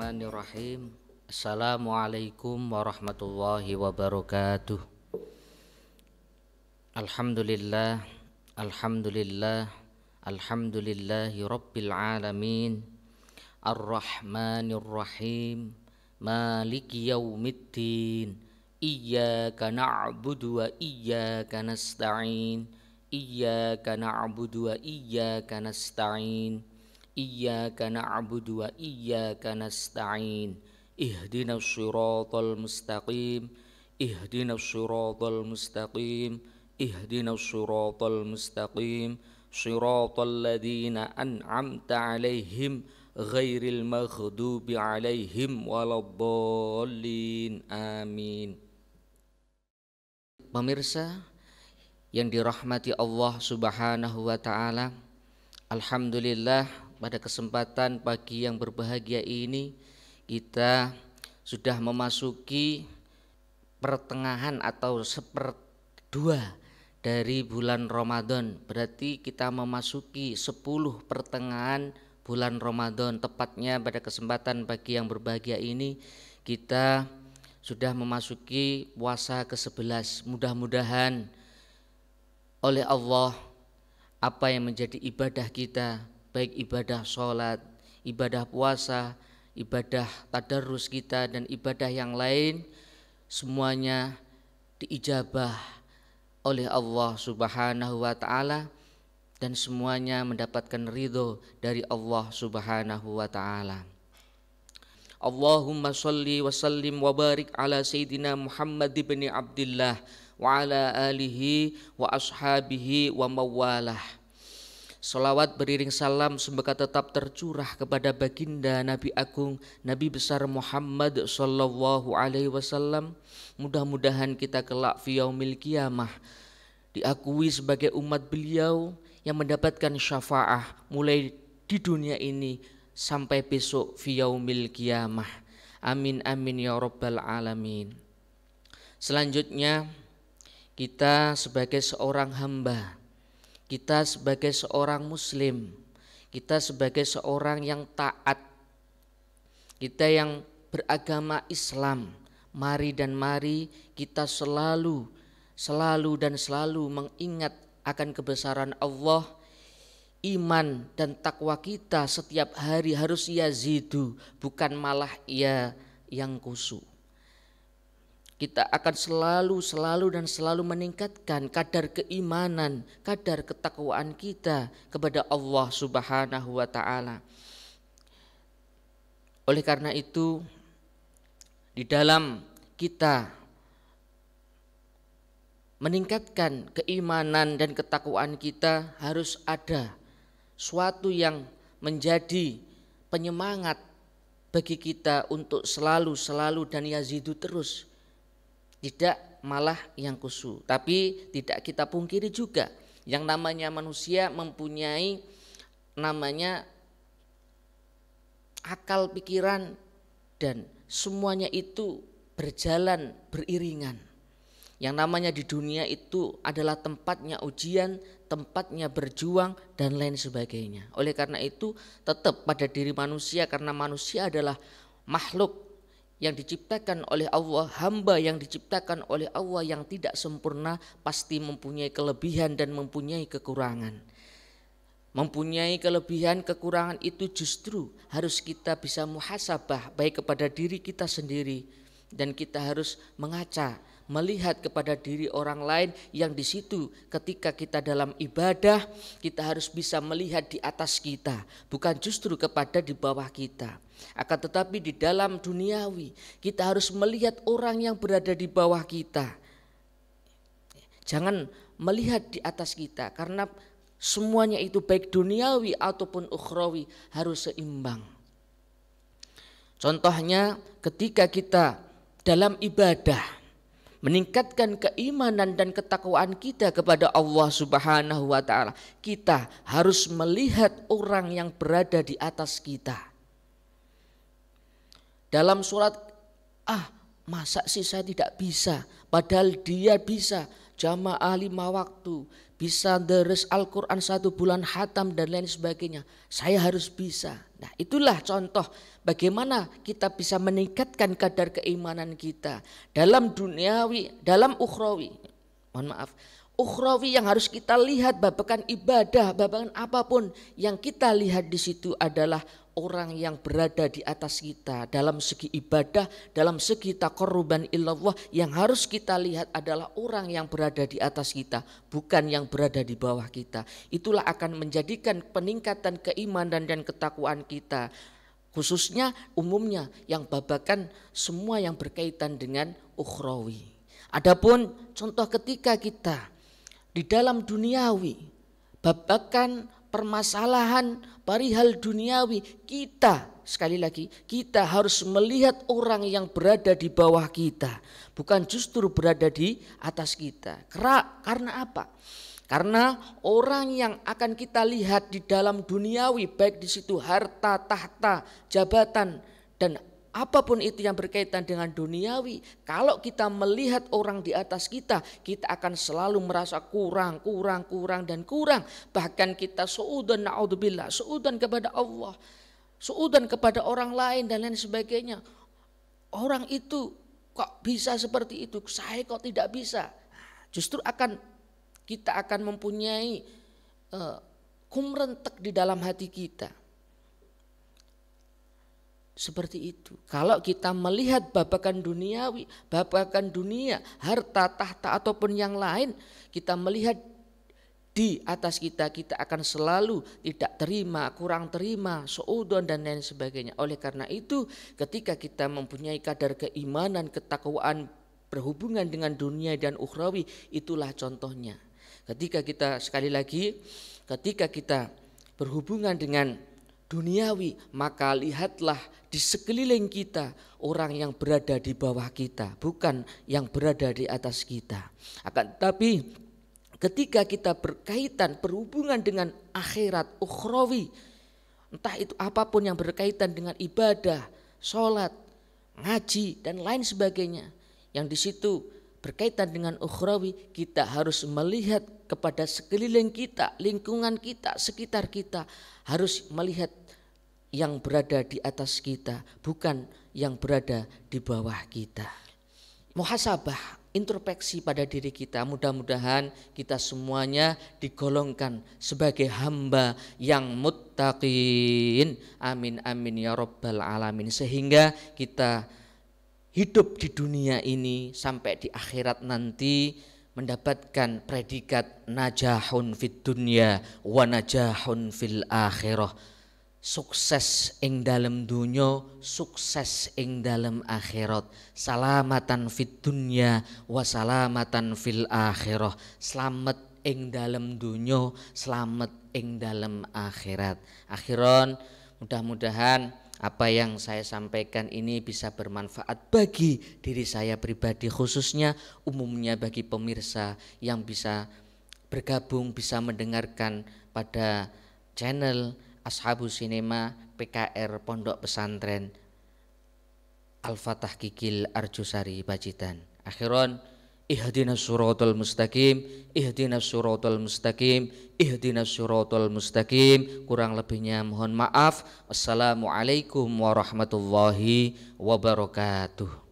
Bismillahirrahmanirrahim. Assalamualaikum warahmatullahi wabarakatuh. Alhamdulillah, alhamdulillah, alhamdulillahi rabbil alamin. Ar-Rahmanir-Rahim. Maliki yaumiddin. Iyyaka na'budu wa iyyaka nasta'in. Iyyaka na'budu wa iyyaka nasta'in. Iyyaka na'budu wa iyyaka nasta'in. Ihdinas shiratal mustaqim. Ihdinas shiratal mustaqim. Ihdinas shiratal mustaqim. Shiratal ladzina an'amta 'alaihim ghairil maghdubi 'alaihim waladdallin. Amin. Pemirsa yang dirahmati Allah Subhanahu wa taala, alhamdulillah pada kesempatan pagi yang berbahagia ini kita sudah memasuki pertengahan atau seperdua dari bulan Ramadan. Berarti kita memasuki 10 pertengahan bulan Ramadan. Tepatnya pada kesempatan pagi yang berbahagia ini kita sudah memasuki puasa ke-11. Mudah-mudahan oleh Allah apa yang menjadi ibadah kita, baik ibadah sholat, ibadah puasa, ibadah tadarrus kita dan ibadah yang lain, semuanya diijabah oleh Allah Subhanahu wa taala dan semuanya mendapatkan ridho dari Allah Subhanahu wa taala. Allahumma sholli wa sallim wa barik ala Sayyidina Muhammad ibn Abdillah wa ala alihi wa ashabihi wa mawalah. Salawat beriring salam semoga tetap tercurah kepada baginda Nabi Agung, Nabi besar Muhammad sallallahu alaihi wasallam. Mudah-mudahan kita kelak fi yaumil qiyamah diakui sebagai umat beliau yang mendapatkan syafaah mulai di dunia ini sampai besok fi yaumil qiyamah. Amin amin ya rabbal alamin. Selanjutnya kita sebagai seorang hamba, kita sebagai seorang muslim, kita sebagai seorang yang taat, kita yang beragama Islam, mari kita selalu mengingat akan kebesaran Allah. Iman dan takwa kita setiap hari harus yazidu, bukan malah ia yang kusu. Kita akan selalu meningkatkan kadar keimanan, kadar ketakwaan kita kepada Allah Subhanahu wa taala. Oleh karena itu, di dalam kita meningkatkan keimanan dan ketakwaan kita harus ada suatu yang menjadi penyemangat bagi kita untuk selalu dan yazidu terus. Tidak malah yang kusu. Tapi tidak kita pungkiri juga yang namanya manusia mempunyai namanya akal pikiran dan semuanya itu berjalan beriringan. Yang namanya di dunia itu adalah tempatnya ujian, tempatnya berjuang dan lain sebagainya. Oleh karena itu tetap pada diri manusia, karena manusia adalah makhluk yang diciptakan oleh Allah, hamba yang diciptakan oleh Allah yang tidak sempurna, pasti mempunyai kelebihan dan mempunyai kekurangan. Mempunyai kelebihan kekurangan itu justru harus kita bisa muhasabah baik kepada diri kita sendiri, dan kita harus mengaca, melihat kepada diri orang lain yang di situ ketika kita dalam ibadah kita harus bisa melihat di atas kita, bukan justru kepada di bawah kita. Akan tetapi di dalam duniawi kita harus melihat orang yang berada di bawah kita. Jangan melihat di atas kita, karena semuanya itu baik duniawi ataupun ukhrawi harus seimbang. Contohnya ketika kita dalam ibadah meningkatkan keimanan dan ketakwaan kita kepada Allah Subhanahu wa taala, kita harus melihat orang yang berada di atas kita. Dalam surat masa sih saya tidak bisa, padahal dia bisa. jamaah 5 waktu, bisa deres Al-Quran 1 bulan khatam dan lain sebagainya. Saya harus bisa. Nah, itulah contoh bagaimana kita bisa meningkatkan kadar keimanan kita dalam duniawi, dalam ukhrawi. Mohon maaf, ukhrawi yang harus kita lihat, babakan ibadah, babakan apapun yang kita lihat di situ adalah orang yang berada di atas kita dalam segi ibadah, dalam segi taqarruban ilallah. Yang harus kita lihat adalah orang yang berada di atas kita, bukan yang berada di bawah kita. Itulah akan menjadikan peningkatan keimanan dan ketakwaan kita, khususnya umumnya yang babakan semua yang berkaitan dengan ukhrawi. Adapun contoh ketika kita di dalam duniawi, babakan permasalahan perihal duniawi, kita sekali lagi kita harus melihat orang yang berada di bawah kita, bukan justru berada di atas kita. Karena apa? Karena orang yang akan kita lihat di dalam duniawi, baik di situ harta, tahta, jabatan dan apapun itu yang berkaitan dengan duniawi, kalau kita melihat orang di atas kita, kita akan selalu merasa kurang. Bahkan kita suudan na'udzubillah, suudan kepada Allah, suudan kepada orang lain dan lain sebagainya. Orang itu kok bisa seperti itu, saya kok tidak bisa. Justru kita akan mempunyai kumrentek di dalam hati kita. Seperti itu. Kalau kita melihat babakan duniawi, babakan dunia, harta, tahta ataupun yang lain, kita melihat di atas kita, kita akan selalu tidak terima, kurang terima, suudon dan lain sebagainya. Oleh karena itu, ketika kita mempunyai kadar keimanan, ketakwaan berhubungan dengan dunia dan ukhrawi, itulah contohnya. Ketika kita ketika kita berhubungan dengan duniawi, maka lihatlah di sekeliling kita orang yang berada di bawah kita, bukan yang berada di atas kita. Akan tetapi ketika kita berhubungan dengan akhirat, ukhrawi, entah itu apapun yang berkaitan dengan ibadah, sholat, ngaji dan lain sebagainya, yang di situ berkaitan dengan ukhrawi, kita harus melihat kepada sekeliling kita, lingkungan kita, sekitar kita, harus melihat yang berada di atas kita, bukan yang berada di bawah kita. Muhasabah, introspeksi pada diri kita. Mudah-mudahan kita semuanya digolongkan sebagai hamba yang muttaqin. Amin amin ya rabbal alamin. Sehingga kita hidup di dunia ini sampai di akhirat nanti mendapatkan predikat najahun fid dunya wa najahun fil akhirah. Sukses ing dalam dunya, sukses ing dalam akhirat. Salamatan fid dunya wa salamatan fil akhirah. Selamat ing dalam dunya, selamat ing dalam akhirat. Akhiran, mudah-mudahan apa yang saya sampaikan ini bisa bermanfaat bagi diri saya pribadi, khususnya umumnya bagi pemirsa yang bisa bergabung, bisa mendengarkan pada channel Ashabus Sinema PKR Pondok Pesantren Al-Fatah Kikil Arjosari Pacitan. Akhiran, ihdinas siratal mustaqim, ihdinas siratal mustaqim, ihdinas siratal mustaqim. Kurang lebihnya mohon maaf. Wassalamualaikum warahmatullahi wabarakatuh.